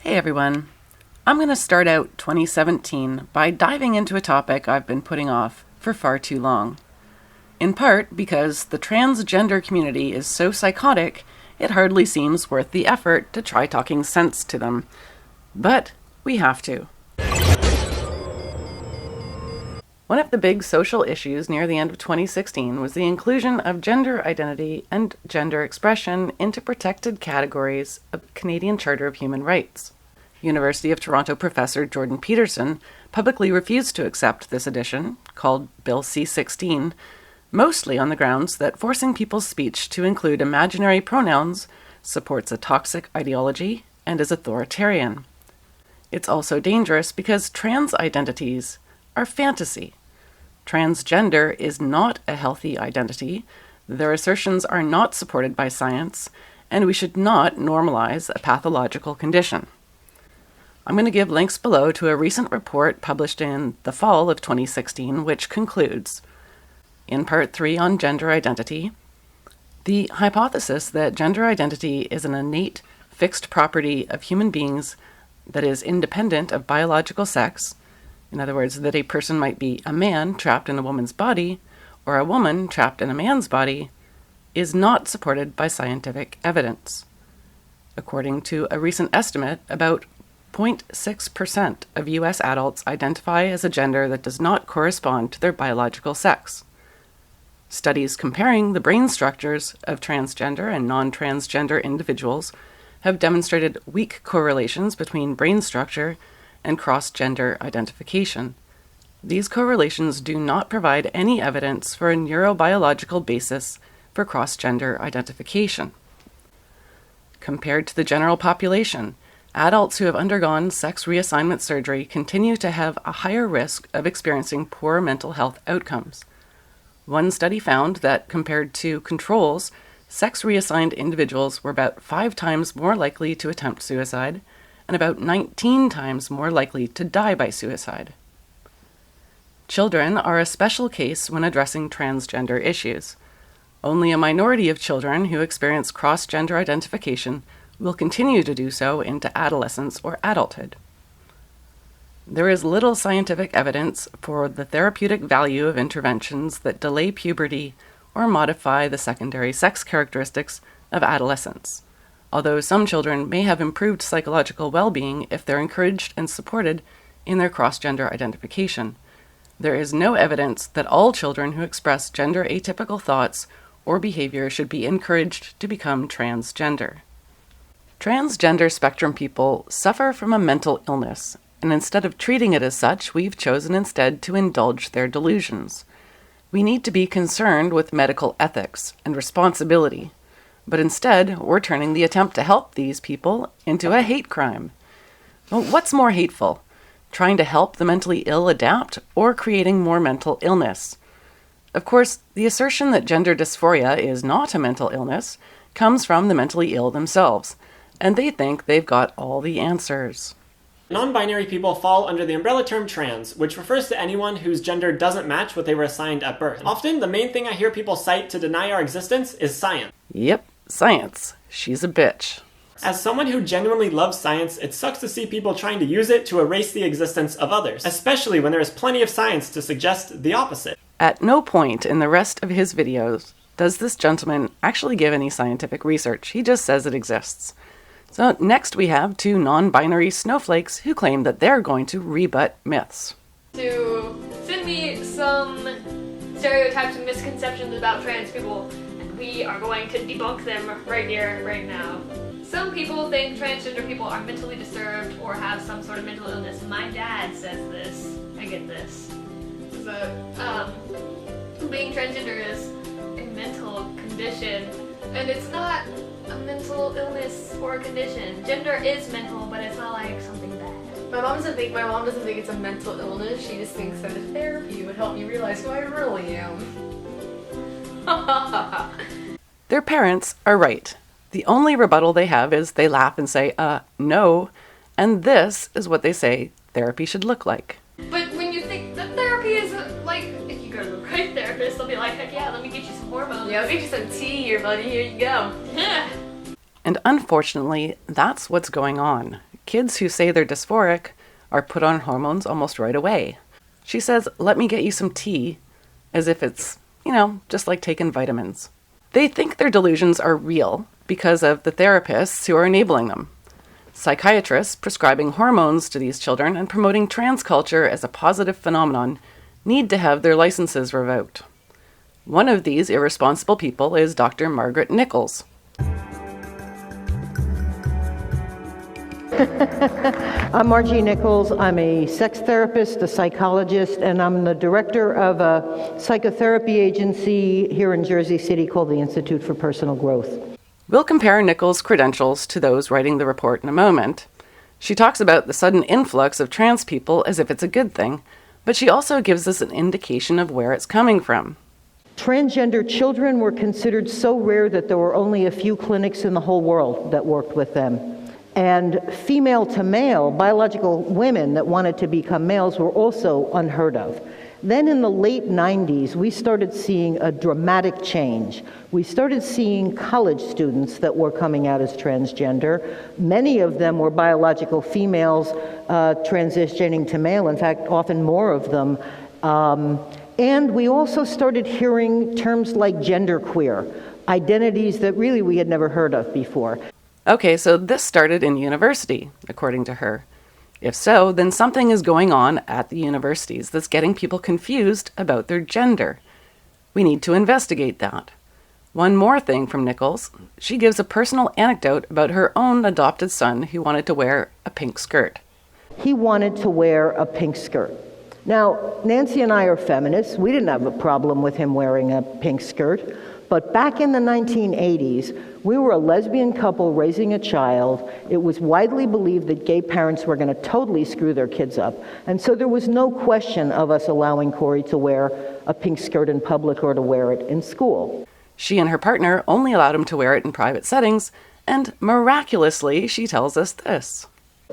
Hey everyone. I'm going to start out 2017 by diving into a topic I've been putting off for far too long. In part because the transgender community is so psychotic, it hardly seems worth the effort to try talking sense to them. But we have to. One of the big social issues near the end of 2016 was the inclusion of gender identity and gender expression into protected categories of the Canadian Charter of Human Rights. University of Toronto professor Jordan Peterson publicly refused to accept this addition, called Bill C-16, mostly on the grounds that forcing people's speech to include imaginary pronouns supports a toxic ideology and is authoritarian. It's also dangerous because trans identities are fantasy. Transgender is not a healthy identity, their assertions are not supported by science, and we should not normalize a pathological condition. I'm going to give links below to a recent report published in the fall of 2016, which concludes, in Part 3 on gender identity, the hypothesis that gender identity is an innate, fixed property of human beings that is independent of biological sex, in other words, that a person might be a man trapped in a woman's body or a woman trapped in a man's body, is not supported by scientific evidence. According to a recent estimate, about 0.6% of U.S. adults identify as a gender that does not correspond to their biological sex. Studies comparing the brain structures of transgender and non-transgender individuals have demonstrated weak correlations between brain structure and cross-gender identification. These correlations do not provide any evidence for a neurobiological basis for cross-gender identification. Compared to the general population, adults who have undergone sex reassignment surgery continue to have a higher risk of experiencing poor mental health outcomes. One study found that compared to controls, sex reassigned individuals were about 5 times more likely to attempt suicide and about 19 times more likely to die by suicide. Children are a special case when addressing transgender issues. Only a minority of children who experience cross-gender identification will continue to do so into adolescence or adulthood. There is little scientific evidence for the therapeutic value of interventions that delay puberty or modify the secondary sex characteristics of adolescence, although some children may have improved psychological well-being if they're encouraged and supported in their cross-gender identification. There is no evidence that all children who express gender atypical thoughts or behavior should be encouraged to become transgender. Transgender spectrum people suffer from a mental illness, and instead of treating it as such, we've chosen instead to indulge their delusions. We need to be concerned with medical ethics and responsibility, but instead, we're turning the attempt to help these people into a hate crime. Well, what's more hateful? Trying to help the mentally ill adapt or creating more mental illness? Of course, the assertion that gender dysphoria is not a mental illness comes from the mentally ill themselves, and they think they've got all the answers. Non-binary people fall under the umbrella term trans, which refers to anyone whose gender doesn't match what they were assigned at birth. Often, the main thing I hear people cite to deny our existence is science. Yep, science. She's a bitch. As someone who genuinely loves science, it sucks to see people trying to use it to erase the existence of others, especially when there is plenty of science to suggest the opposite. At no point in the rest of his videos does this gentleman actually give any scientific research. He just says it exists. So next we have 2 non-binary snowflakes who claim that they're going to rebut myths. To send me some stereotypes and misconceptions about trans people, and we are going to debunk them right here, right now. Some people think transgender people are mentally disturbed or have some sort of mental illness. My dad says this. I get this. So, being transgender is a mental condition, and it's not a mental illness or a condition. Gender is mental, but it's not like something bad. My mom doesn't think it's a mental illness. She just thinks that a therapy would help me realize who I really am. Their parents are right. The only rebuttal they have is they laugh and say, no, and this is what they say therapy should look like. But when you think that therapy is like, if you go to the right therapist, they'll be like, heck yeah, let me get you some hormones. Yeah, I'll get you some tea here, buddy. Here you go. And unfortunately, that's what's going on. kids who say they're dysphoric are put on hormones almost right away. She says, "Let me get you some tea," as if it's, just like taking vitamins. They think their delusions are real because of the therapists who are enabling them. Psychiatrists prescribing hormones to these children and promoting trans culture as a positive phenomenon need to have their licenses revoked. One of these irresponsible people is Dr. Margaret Nichols. I'm Margie Nichols. I'm a sex therapist, a psychologist, and I'm the director of a psychotherapy agency here in Jersey City called the Institute for Personal Growth. We'll compare Nichols' credentials to those writing the report in a moment. She talks about the sudden influx of trans people as if it's a good thing, but she also gives us an indication of where it's coming from. Transgender children were considered so rare that there were only a few clinics in the whole world that worked with them. And female to male, biological women that wanted to become males were also unheard of. Then in the late 90s, we started seeing a dramatic change. We started seeing college students that were coming out as transgender. Many of them were biological females transitioning to male, in fact, often more of them. And we also started hearing terms like genderqueer, identities that really we had never heard of before. Okay, so this started in university, according to her. If so, then something is going on at the universities that's getting people confused about their gender. We need to investigate that. One more thing from Nichols, she gives a personal anecdote about her own adopted son who wanted to wear a pink skirt. He wanted to wear a pink skirt. Now, Nancy and I are feminists. We didn't have a problem with him wearing a pink skirt. But back in the 1980s, we were a lesbian couple raising a child. It was widely believed that gay parents were going to totally screw their kids up. And so there was no question of us allowing Corey to wear a pink skirt in public or to wear it in school. She and her partner only allowed him to wear it in private settings, and miraculously, she tells us this.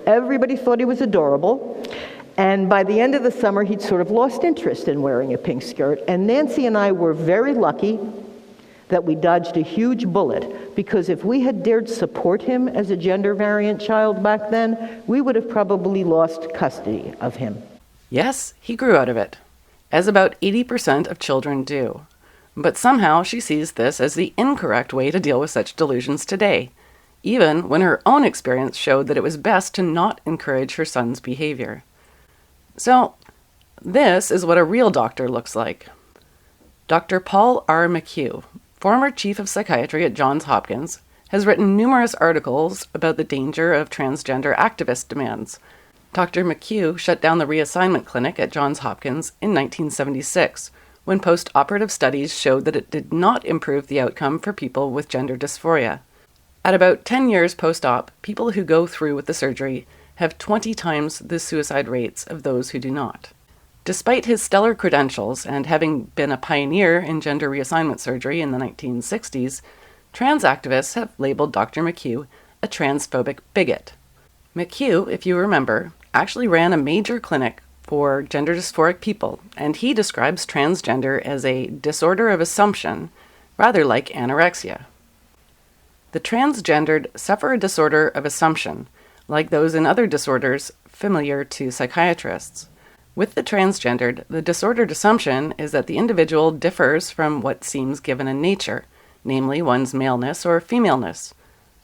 Everybody thought he was adorable. And by the end of the summer, he'd sort of lost interest in wearing a pink skirt. And Nancy and I were very lucky that we dodged a huge bullet, because if we had dared support him as a gender variant child back then, we would have probably lost custody of him. Yes, he grew out of it, as about 80% of children do. But somehow she sees this as the incorrect way to deal with such delusions today, even when her own experience showed that it was best to not encourage her son's behavior. So, this is what a real doctor looks like. Dr. Paul R. McHugh, former chief of psychiatry at Johns Hopkins, has written numerous articles about the danger of transgender activist demands. Dr. McHugh shut down the reassignment clinic at Johns Hopkins in 1976, when post-operative studies showed that it did not improve the outcome for people with gender dysphoria. At about 10 years post-op, people who go through with the surgery have 20 times the suicide rates of those who do not. Despite his stellar credentials and having been a pioneer in gender reassignment surgery in the 1960s, trans activists have labeled Dr. McHugh a transphobic bigot. McHugh, if you remember, actually ran a major clinic for gender dysphoric people, and he describes transgender as a disorder of assumption, rather like anorexia. The transgendered suffer a disorder of assumption, like those in other disorders familiar to psychiatrists. With the transgendered, the disordered assumption is that the individual differs from what seems given in nature, namely one's maleness or femaleness.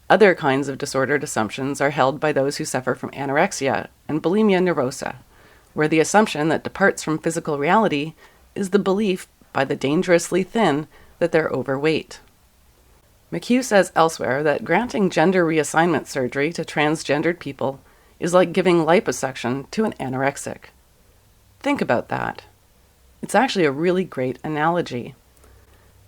Other kinds of disordered assumptions are held by those who suffer from anorexia and bulimia nervosa, where the assumption that departs from physical reality is the belief by the dangerously thin that they're overweight. McHugh says elsewhere that granting gender reassignment surgery to transgendered people is like giving liposuction to an anorexic. Think about that. It's actually a really great analogy.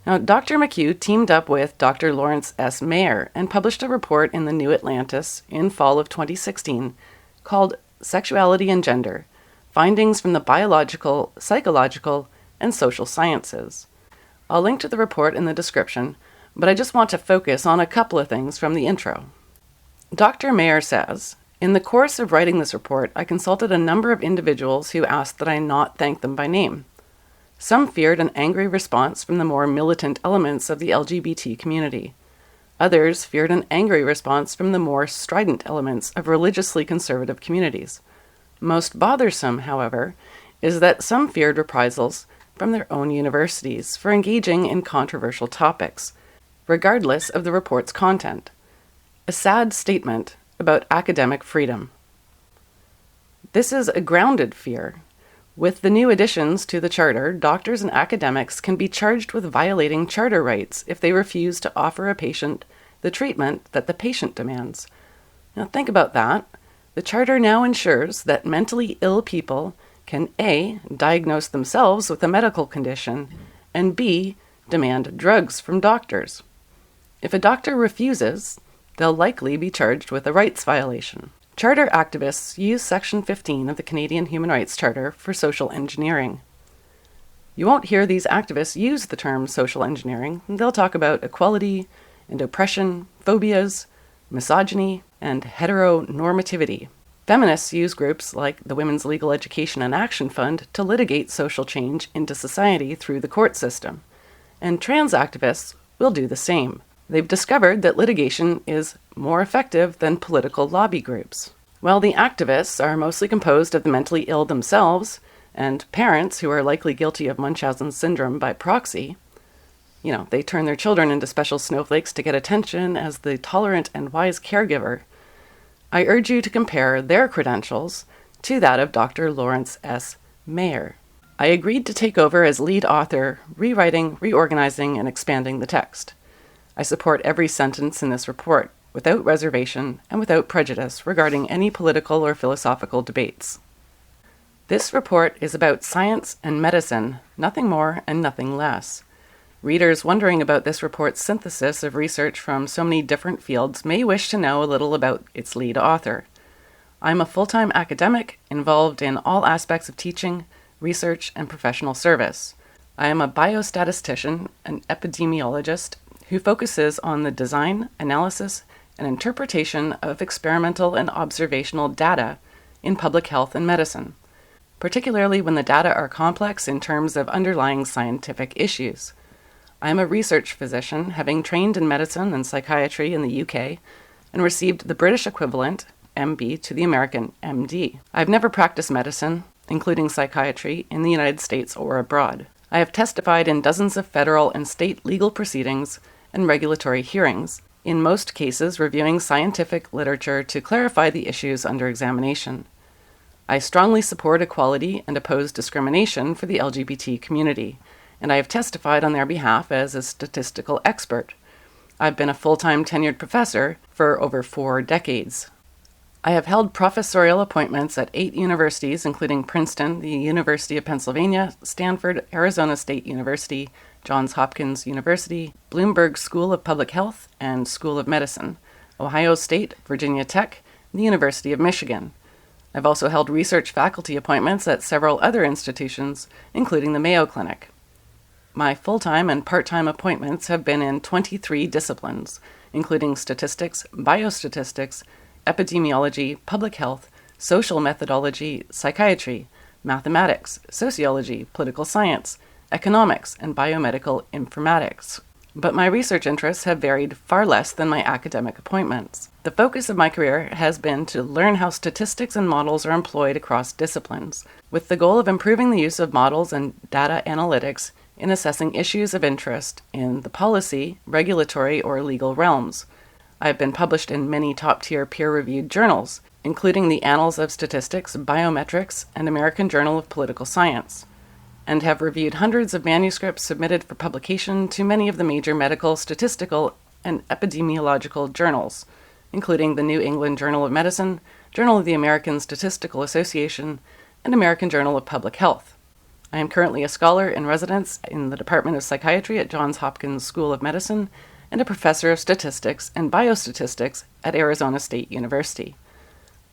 Now, Dr. McHugh teamed up with Dr. Lawrence S. Mayer and published a report in the New Atlantis in fall of 2016 called Sexuality and Gender, Findings from the Biological, Psychological, and Social Sciences. I'll link to the report in the description, but I just want to focus on a couple of things from the intro. Dr. Mayer says, "In the course of writing this report, I consulted a number of individuals who asked that I not thank them by name. Some feared an angry response from the more militant elements of the LGBT community. Others feared an angry response from the more strident elements of religiously conservative communities. Most bothersome, however, is that some feared reprisals from their own universities for engaging in controversial topics, regardless of the report's content. A sad statement about academic freedom. This is a grounded fear. With the new additions to the Charter, doctors and academics can be charged with violating Charter rights if they refuse to offer a patient the treatment that the patient demands. Now think about that. The Charter now ensures that mentally ill people can A, diagnose themselves with a medical condition, and B, demand drugs from doctors. If a doctor refuses, they'll likely be charged with a rights violation. Charter activists use Section 15 of the Canadian Human Rights Charter for social engineering. You won't hear these activists use the term social engineering. They'll talk about equality and oppression, phobias, misogyny, and heteronormativity. Feminists use groups like the Women's Legal Education and Action Fund to litigate social change into society through the court system. And trans activists will do the same. They've discovered that litigation is more effective than political lobby groups. While the activists are mostly composed of the mentally ill themselves and parents who are likely guilty of Munchausen syndrome by proxy, they turn their children into special snowflakes to get attention as the tolerant and wise caregiver, I urge you to compare their credentials to that of Dr. Lawrence S. Mayer. I agreed to take over as lead author, rewriting, reorganizing, and expanding the text. I support every sentence in this report, without reservation and without prejudice regarding any political or philosophical debates. This report is about science and medicine, nothing more and nothing less. Readers wondering about this report's synthesis of research from so many different fields may wish to know a little about its lead author. I'm a full-time academic involved in all aspects of teaching, research, and professional service. I am a biostatistician, an epidemiologist, who focuses on the design, analysis, and interpretation of experimental and observational data in public health and medicine, particularly when the data are complex in terms of underlying scientific issues. I am a research physician, having trained in medicine and psychiatry in the UK, and received the British equivalent, MB, to the American MD. I've never practiced medicine, including psychiatry, in the United States or abroad. I have testified in dozens of federal and state legal proceedings and regulatory hearings, in most cases reviewing scientific literature to clarify the issues under examination. I strongly support equality and oppose discrimination for the LGBT community, and I have testified on their behalf as a statistical expert. I've been a full-time tenured professor for over 4 decades. I have held professorial appointments at 8 universities, including Princeton, the University of Pennsylvania, Stanford, Arizona State University, Johns Hopkins University, Bloomberg School of Public Health and School of Medicine, Ohio State, Virginia Tech, and the University of Michigan. I've also held research faculty appointments at several other institutions, including the Mayo Clinic. My full-time and part-time appointments have been in 23 disciplines, including statistics, biostatistics, epidemiology, public health, social methodology, psychiatry, mathematics, sociology, political science, economics, and biomedical informatics. But my research interests have varied far less than my academic appointments. The focus of my career has been to learn how statistics and models are employed across disciplines, with the goal of improving the use of models and data analytics in assessing issues of interest in the policy, regulatory, or legal realms. I have been published in many top-tier peer-reviewed journals, including the Annals of Statistics, Biometrics, and American Journal of Political Science, and have reviewed hundreds of manuscripts submitted for publication to many of the major medical, statistical, and epidemiological journals, including the New England Journal of Medicine, Journal of the American Statistical Association, and American Journal of Public Health. I am currently a scholar in residence in the Department of Psychiatry at Johns Hopkins School of Medicine and a professor of statistics and biostatistics at Arizona State University.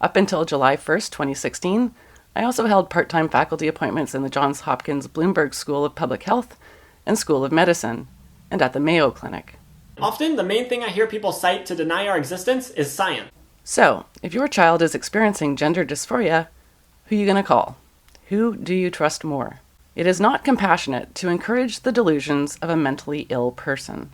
Up until July 1st, 2016, I also held part-time faculty appointments in the Johns Hopkins Bloomberg School of Public Health and School of Medicine, and at the Mayo Clinic. Often, the main thing I hear people cite to deny our existence is science. So, if your child is experiencing gender dysphoria, who are you going to call? Who do you trust more? It is not compassionate to encourage the delusions of a mentally ill person.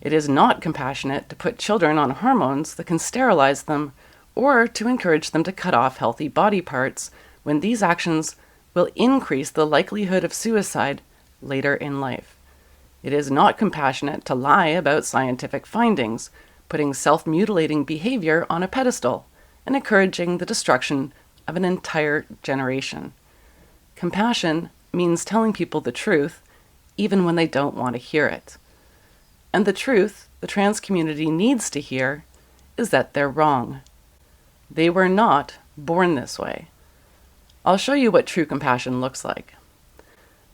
It is not compassionate to put children on hormones that can sterilize them or to encourage them to cut off healthy body parts when these actions will increase the likelihood of suicide later in life. It is not compassionate to lie about scientific findings, putting self-mutilating behavior on a pedestal and encouraging the destruction of an entire generation. Compassion means telling people the truth, even when they don't want to hear it. And the truth the trans community needs to hear is that they're wrong. They were not born this way. I'll show you what true compassion looks like.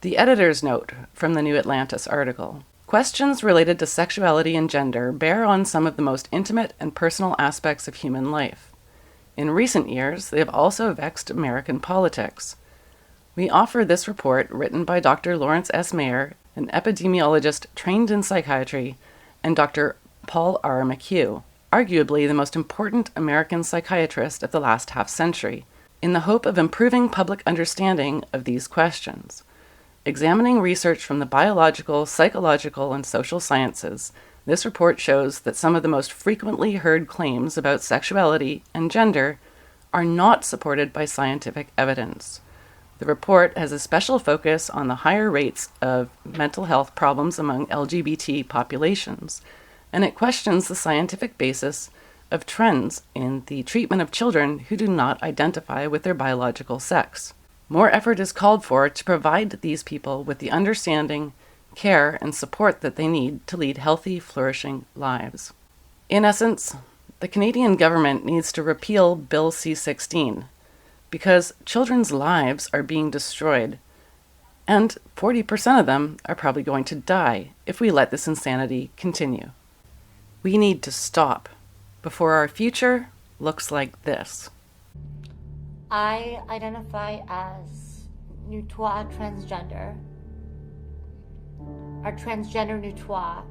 The editor's note from the new Atlantis article. Questions related to sexuality and gender bear on some of the most intimate and personal aspects of human life. In recent years, they have also vexed American politics. We offer this report written by Dr. Lawrence S. Mayer, an epidemiologist trained in psychiatry, and Dr. Paul R. McHugh, arguably the most important American psychiatrist of the last half-century, in the hope of improving public understanding of these questions. Examining research from the biological, psychological, and social sciences, this report shows that some of the most frequently heard claims about sexuality and gender are not supported by scientific evidence. The report has a special focus on the higher rates of mental health problems among LGBT populations, and it questions the scientific basis of trends in the treatment of children who do not identify with their biological sex. More effort is called for to provide these people with the understanding, care, and support that they need to lead healthy, flourishing lives. In essence, the Canadian government needs to repeal Bill C-16 because children's lives are being destroyed, and 40% of them are probably going to die if we let this insanity continue. We need to stop before our future looks like this. I identify as Nutois transgender, or transgender Nutois.